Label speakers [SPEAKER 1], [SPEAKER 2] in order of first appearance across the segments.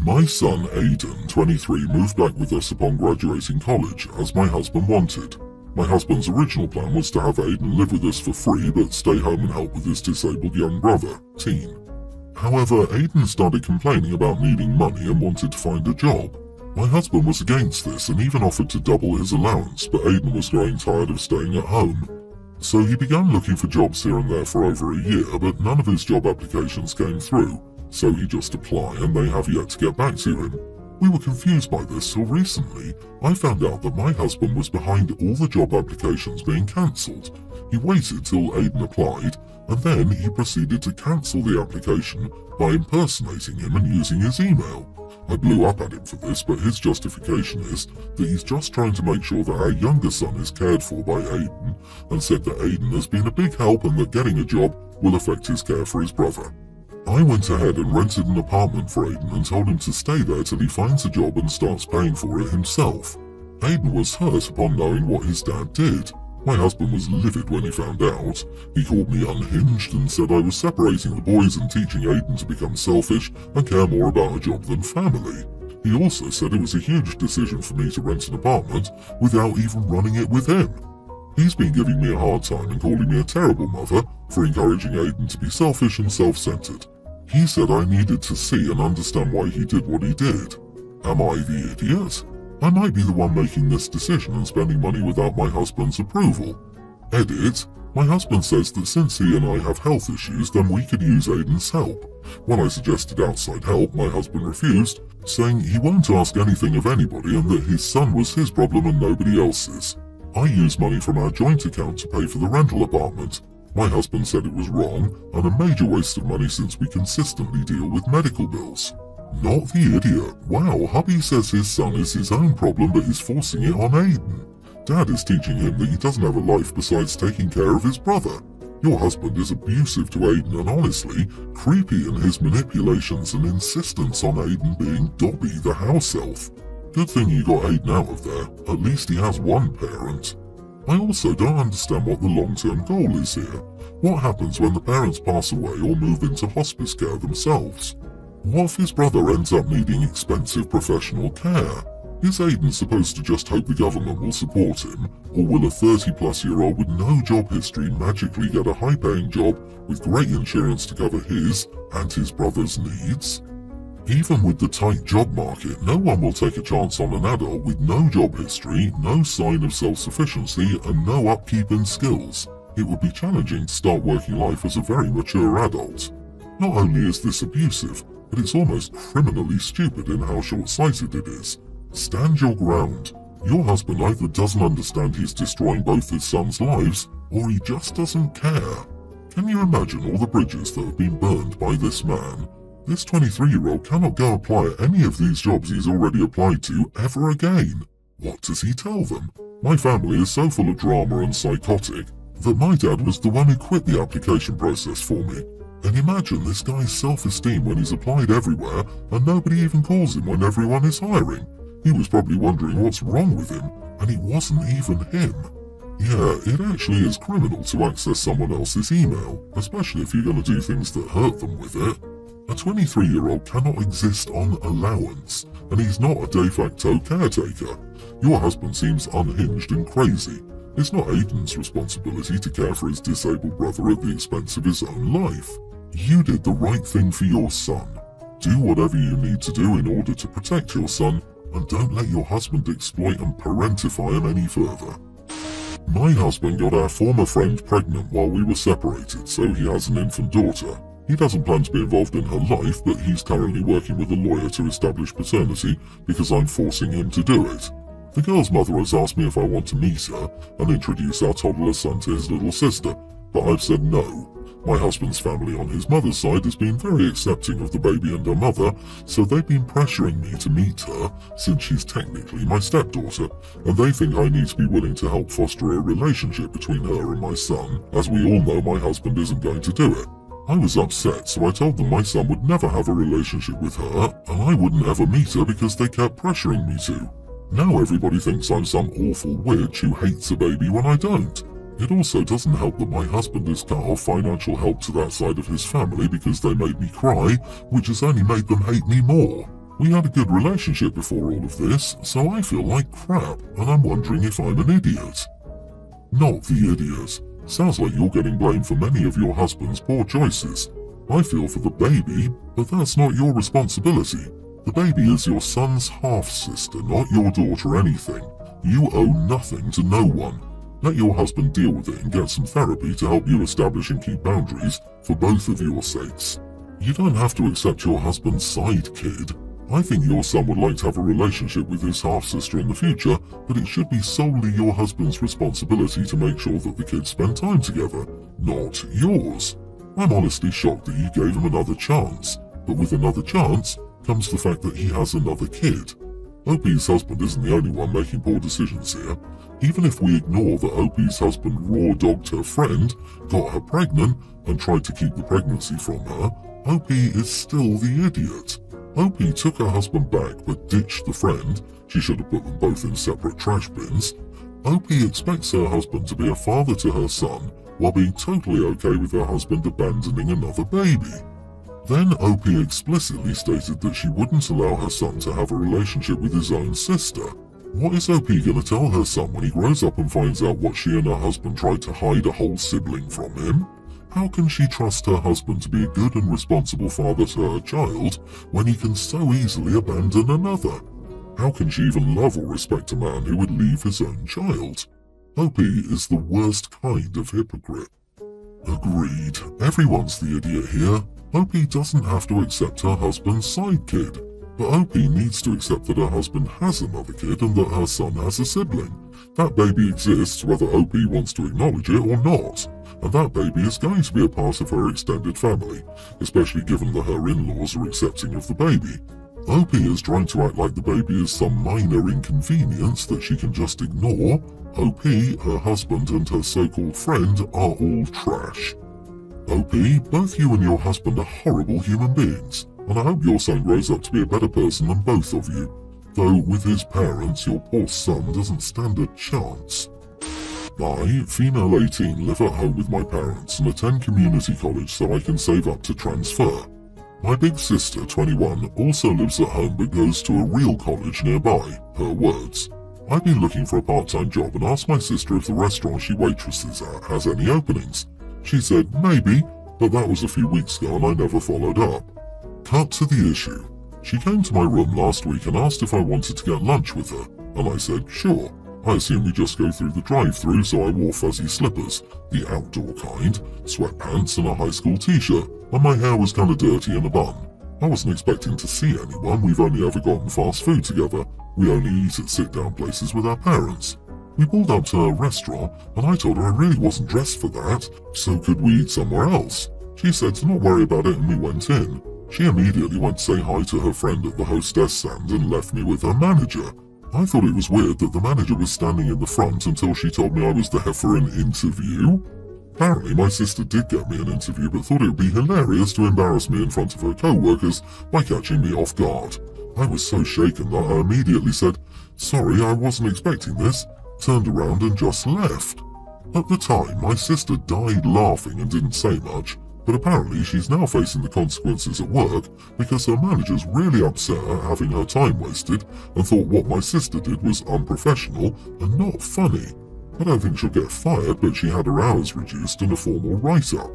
[SPEAKER 1] My son Aidan, 23, moved back with us upon graduating college, as my husband wanted. My husband's original plan was to have Aidan live with us for free but stay home and help with his disabled young brother, teen. However, Aidan started complaining about needing money and wanted to find a job. My husband was against this and even offered to double his allowance, but Aidan was growing tired of staying at home. So he began looking for jobs here and there for over a year, but none of his job applications came through, so he just applied and they have yet to get back to him. We were confused by this till recently I found out that my husband was behind all the job applications being cancelled. He waited till Aidan applied, and then he proceeded to cancel the application by impersonating him and using his email. I blew up at him for this, but his justification is that he's just trying to make sure that our younger son is cared for by Aidan, and said that Aidan has been a big help and that getting a job will affect his care for his brother. I went ahead and rented an apartment for Aidan and told him to stay there till he finds a job and starts paying for it himself. Aidan was hurt upon knowing what his dad did. My husband was livid when he found out. He called me unhinged and said I was separating the boys and teaching Aidan to become selfish and care more about a job than family. He also said it was a huge decision for me to rent an apartment without even running it with him. He's been giving me a hard time and calling me a terrible mother for encouraging Aidan to be selfish and self-centered. He said I needed to see and understand why he did what he did. Am I the idiot? I might be the one making this decision and spending money without my husband's approval. Edit. My husband says that since he and I have health issues, then we could use Aidan's help. When I suggested outside help, my husband refused, saying he won't ask anything of anybody and that his son was his problem and nobody else's. I used money from our joint account to pay for the rental apartment. My husband said it was wrong and a major waste of money since we consistently deal with medical bills. Not the idiot. Wow, hubby says his son is his own problem but is forcing it on Aidan. Dad is teaching him that he doesn't have a life besides taking care of his brother. Your husband is abusive to Aidan and honestly, creepy in his manipulations and insistence on Aidan being Dobby the house elf. Good thing you got Aidan out of there, at least he has one parent. I also don't understand what the long-term goal is here. What happens when the parents pass away or move into hospice care themselves? What if his brother ends up needing expensive professional care? Is Aidan supposed to just hope the government will support him, or will a 30-plus-year-old with no job history magically get a high-paying job with great insurance to cover his and his brother's needs? Even with the tight job market, no one will take a chance on an adult with no job history, no sign of self-sufficiency, and no upkeep in skills. It would be challenging to start working life as a very mature adult. Not only is this abusive, but it's almost criminally stupid in how short-sighted it is. Stand your ground. Your husband either doesn't understand he's destroying both his sons' lives, or he just doesn't care. Can you imagine all the bridges that have been burned by this man? This 23-year-old cannot go apply at any of these jobs he's already applied to ever again. What does he tell them? My family is so full of drama and psychotic that my dad was the one who quit the application process for me. And imagine this guy's self-esteem when he's applied everywhere and nobody even calls him when everyone is hiring. He was probably wondering what's wrong with him, and it wasn't even him. Yeah, it actually is criminal to access someone else's email, especially if you're going to do things that hurt them with it. A 23-year-old cannot exist on allowance, and he's not a de facto caretaker. Your husband seems unhinged and crazy. It's not Aidan's responsibility to care for his disabled brother at the expense of his own life. You did the right thing for your son. Do whatever you need to do in order to protect your son, and don't let your husband exploit and parentify him any further. My husband got our former friend pregnant while we were separated, so he has an infant daughter. He doesn't plan to be involved in her life, but he's currently working with a lawyer to establish paternity because I'm forcing him to do it. The girl's mother has asked me if I want to meet her and introduce our toddler son to his little sister, but I've said no. My husband's family on his mother's side has been very accepting of the baby and her mother, so they've been pressuring me to meet her since she's technically my stepdaughter, and they think I need to be willing to help foster a relationship between her and my son, as we all know my husband isn't going to do it. I was upset, so I told them my son would never have a relationship with her, and I wouldn't ever meet her because they kept pressuring me to. Now everybody thinks I'm some awful witch who hates a baby when I don't. It also doesn't help that my husband has cut off financial help to that side of his family because they made me cry, which has only made them hate me more. We had a good relationship before all of this, so I feel like crap, and I'm wondering if I'm an idiot. Not the idiot. Sounds like you're getting blamed for many of your husband's poor choices. I feel for the baby, but that's not your responsibility. The baby is your son's half-sister, not your daughter or anything. You owe nothing to no one. Let your husband deal with it and get some therapy to help you establish and keep boundaries for both of your sakes. You don't have to accept your husband's side kid. I think your son would like to have a relationship with his half-sister in the future, but it should be solely your husband's responsibility to make sure that the kids spend time together, not yours. I'm honestly shocked that you gave him another chance, but with another chance comes the fact that he has another kid. OP's husband isn't the only one making poor decisions here. Even if we ignore that OP's husband raw-dogged her friend, got her pregnant, and tried to keep the pregnancy from her, OP is still the idiot. OP took her husband back but ditched the friend. She should have put them both in separate trash bins. OP expects her husband to be a father to her son while being totally okay with her husband abandoning another baby. Then OP explicitly stated that she wouldn't allow her son to have a relationship with his own sister. What is OP going to tell her son when he grows up and finds out what she and her husband tried to hide a whole sibling from him? How can she trust her husband to be a good and responsible father to her child when he can so easily abandon another? How can she even love or respect a man who would leave his own child? OP is the worst kind of hypocrite. Agreed. Everyone's the idiot here. OP doesn't have to accept her husband's side kid, but OP needs to accept that her husband has another kid and that her son has a sibling. That baby exists whether OP wants to acknowledge it or not, and that baby is going to be a part of her extended family, especially given that her in-laws are accepting of the baby. OP is trying to act like the baby is some minor inconvenience that she can just ignore. OP, her husband, and her so-called friend are all trash. OP, both you and your husband are horrible human beings, and I hope your son grows up to be a better person than both of you. Though with his parents, your poor son doesn't stand a chance. I, female 18, live at home with my parents and attend community college so I can save up to transfer. My big sister, 21, also lives at home but goes to a real college nearby, her words. I've been looking for a part-time job and asked my sister if the restaurant she waitresses at has any openings. She said maybe, but that was a few weeks ago and I never followed up. Cut to the issue. She came to my room last week and asked if I wanted to get lunch with her, and I said sure. I assumed we just go through the drive-thru, so I wore fuzzy slippers, the outdoor kind, sweatpants and a high school t-shirt, and my hair was kinda dirty in a bun. I wasn't expecting to see anyone, we've only ever gotten fast food together. We only eat at sit-down places with our parents. We pulled up to her restaurant, and I told her I really wasn't dressed for that, so could we eat somewhere else? She said to not worry about it and we went in. She immediately went to say hi to her friend at the hostess stand and left me with her manager. I thought it was weird that the manager was standing in the front until she told me I was there for an interview. Apparently my sister did get me an interview but thought it would be hilarious to embarrass me in front of her co-workers by catching me off guard. I was so shaken that I immediately said, sorry, I wasn't expecting this, turned around and just left. At the time, my sister died laughing and didn't say much, but apparently she's now facing the consequences at work because her manager's really upset at having her time wasted and thought what my sister did was unprofessional and not funny. I don't think she'll get fired, but she had her hours reduced and a formal write-up.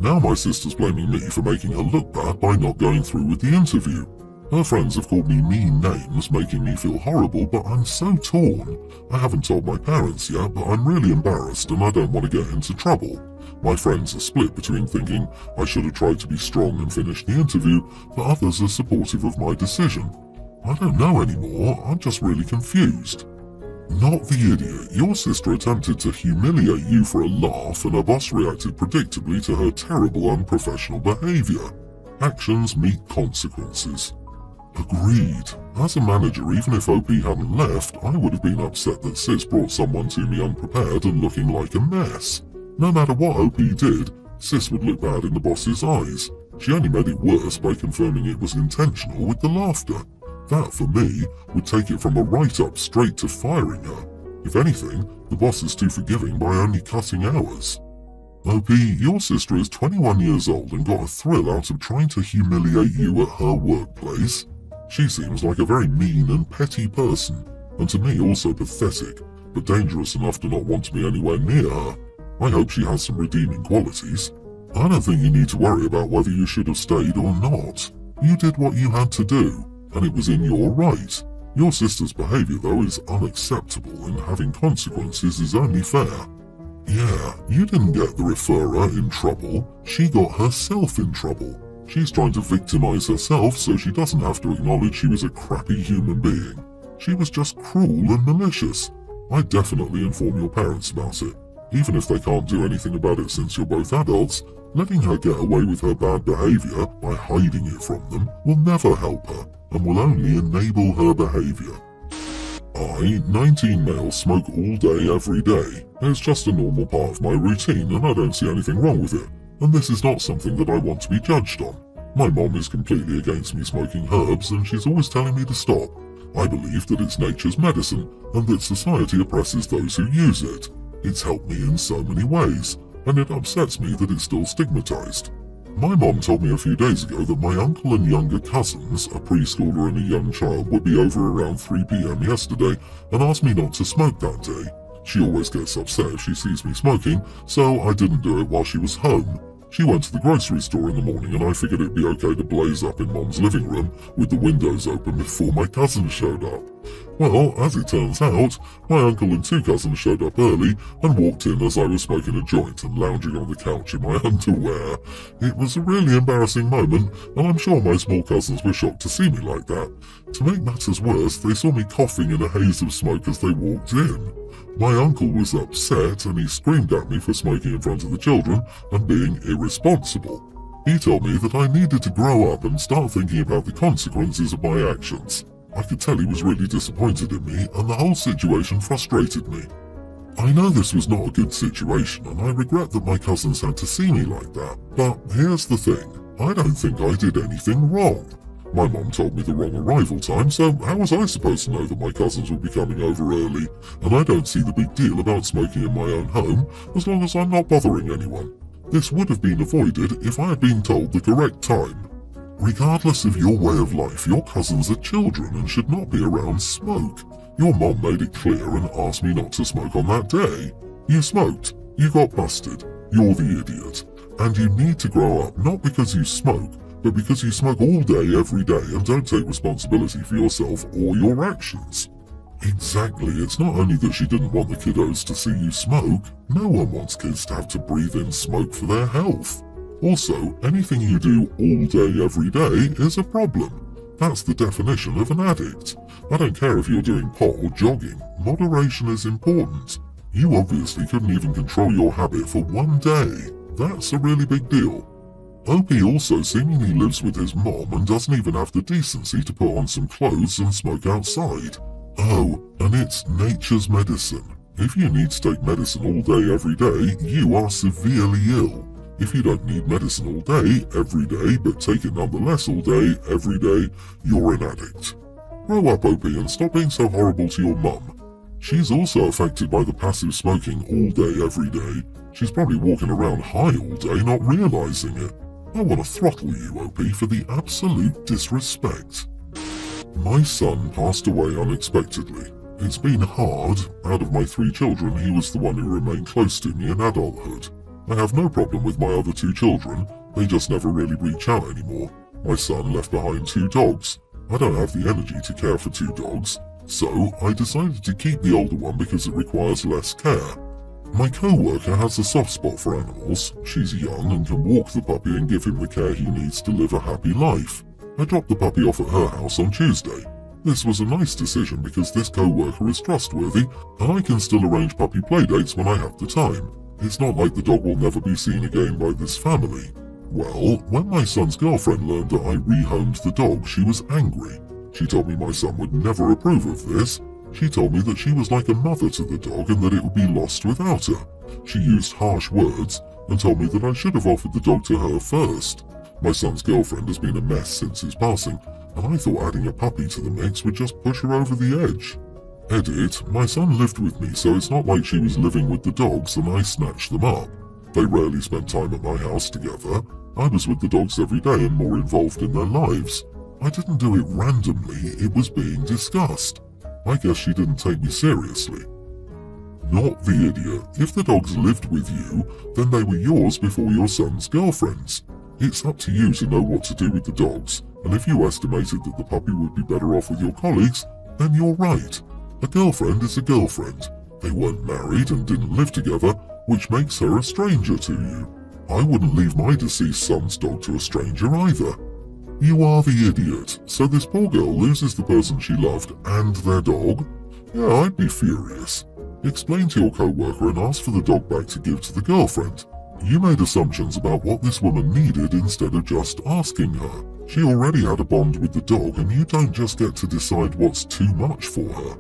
[SPEAKER 1] Now my sister's blaming me for making her look bad by not going through with the interview. Her friends have called me mean names, making me feel horrible, but I'm so torn. I haven't told my parents yet, but I'm really embarrassed and I don't want to get into trouble. My friends are split between thinking I should have tried to be strong and finish the interview, but others are supportive of my decision. I don't know anymore, I'm just really confused. Not the idiot. Your sister attempted to humiliate you for a laugh and her boss reacted predictably to her terrible unprofessional behavior. Actions meet consequences. Agreed. As a manager, even if OP hadn't left, I would have been upset that Sis brought someone to me unprepared and looking like a mess. No matter what OP did, Sis would look bad in the boss's eyes. She only made it worse by confirming it was intentional with the laughter. That, for me, would take it from a write-up straight to firing her. If anything, the boss is too forgiving by only cutting hours. OP, your sister is 21 years old and got a thrill out of trying to humiliate you at her workplace. She seems like a very mean and petty person, and to me also pathetic, but dangerous enough to not want to be anywhere near her. I hope she has some redeeming qualities. I don't think you need to worry about whether you should have stayed or not. You did what you had to do, and it was in your right. Your sister's behaviour, though, is unacceptable, and having consequences is only fair. Yeah, you didn't get the referrer in trouble. She got herself in trouble. She's trying to victimise herself so she doesn't have to acknowledge she was a crappy human being. She was just cruel and malicious. I'd definitely inform your parents about it. Even if they can't do anything about it since you're both adults, letting her get away with her bad behaviour by hiding it from them will never help her and will only enable her behaviour. I, 19 male, smoke all day every day. It's just a normal part of my routine and I don't see anything wrong with it. And this is not something that I want to be judged on. My mom is completely against me smoking herbs and she's always telling me to stop. I believe that it's nature's medicine and that society oppresses those who use it. It's helped me in so many ways, and it upsets me that it's still stigmatized. My mom told me a few days ago that my uncle and younger cousins, a preschooler and a young child, would be over around 3 p.m. yesterday and asked me not to smoke that day. She always gets upset if she sees me smoking, so I didn't do it while she was home. She went to the grocery store in the morning and I figured it'd be okay to blaze up in Mom's living room with the windows open before my cousins showed up. Well, as it turns out, my uncle and 2 cousins showed up early and walked in as I was smoking a joint and lounging on the couch in my underwear. It was a really embarrassing moment, and I'm sure my small cousins were shocked to see me like that. To make matters worse, they saw me coughing in a haze of smoke as they walked in. My uncle was upset and he screamed at me for smoking in front of the children and being irresponsible. He told me that I needed to grow up and start thinking about the consequences of my actions. I could tell he was really disappointed in me and the whole situation frustrated me. I know this was not a good situation and I regret that my cousins had to see me like that, but here's the thing, I don't think I did anything wrong. My mom told me the wrong arrival time, so how was I supposed to know that my cousins would be coming over early? And I don't see the big deal about smoking in my own home, as long as I'm not bothering anyone. This would have been avoided if I had been told the correct time. Regardless of your way of life, your cousins are children and should not be around smoke. Your mom made it clear and asked me not to smoke on that day. You smoked. You got busted. You're the idiot. And you need to grow up, not because you smoke, but because you smoke all day every day and don't take responsibility for yourself or your actions. Exactly, it's not only that she didn't want the kiddos to see you smoke, no one wants kids to have to breathe in smoke for their health. Also, anything you do all day every day is a problem. That's the definition of an addict. I don't care if you're doing pot or jogging, moderation is important. You obviously couldn't even control your habit for one day. That's a really big deal. OP also seemingly lives with his mom and doesn't even have the decency to put on some clothes and smoke outside. Oh, and it's nature's medicine. If you need to take medicine all day every day, you are severely ill. If you don't need medicine all day, every day, but take it nonetheless all day, every day, you're an addict. Grow up, OP, and stop being so horrible to your mum. She's also affected by the passive smoking all day, every day. She's probably walking around high all day, not realizing it. I want to throttle you, OP, for the absolute disrespect. My son passed away unexpectedly. It's been hard. Out of my 3 children, he was the one who remained close to me in adulthood. I have no problem with my other 2 children, they just never really reach out anymore. My son left behind 2 dogs. I don't have the energy to care for 2 dogs, so I decided to keep the older one because it requires less care. My co-worker has a soft spot for animals. She's young and can walk the puppy and give him the care he needs to live a happy life. I dropped the puppy off at her house on Tuesday. This was a nice decision because this co-worker is trustworthy and I can still arrange puppy playdates when I have the time. It's not like the dog will never be seen again by this family. Well, when my son's girlfriend learned that I rehomed the dog, she was angry. She told me my son would never approve of this. She told me that she was like a mother to the dog and that it would be lost without her. She used harsh words and told me that I should have offered the dog to her first. My son's girlfriend has been a mess since his passing, and I thought adding a puppy to the mix would just push her over the edge. Edit, my son lived with me, so it's not like she was living with the dogs and I snatched them up. They rarely spent time at my house together. I was with the dogs every day and more involved in their lives. I didn't do it randomly, it was being discussed. I guess she didn't take me seriously. Not the idiot. If the dogs lived with you, then they were yours before your son's girlfriend's. It's up to you to know what to do with the dogs, and if you estimated that the puppy would be better off with your colleagues, then you're right. A girlfriend is a girlfriend. They weren't married and didn't live together, which makes her a stranger to you. I wouldn't leave my deceased son's dog to a stranger either. You are the idiot. So this poor girl loses the person she loved and their dog? Yeah, I'd be furious. Explain to your co-worker and ask for the dog back to give to the girlfriend. You made assumptions about what this woman needed instead of just asking her. She already had a bond with the dog, and you don't just get to decide what's too much for her.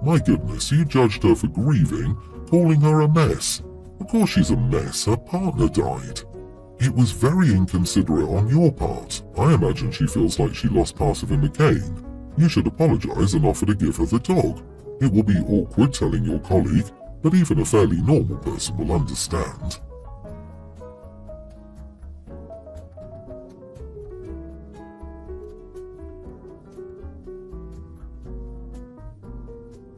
[SPEAKER 1] My goodness, you judged her for grieving, calling her a mess. Of course she's a mess, her partner died. It was very inconsiderate on your part. I imagine she feels like she lost part of him again. You should apologize and offer to give her the dog. It will be awkward telling your colleague, but even a fairly normal person will understand.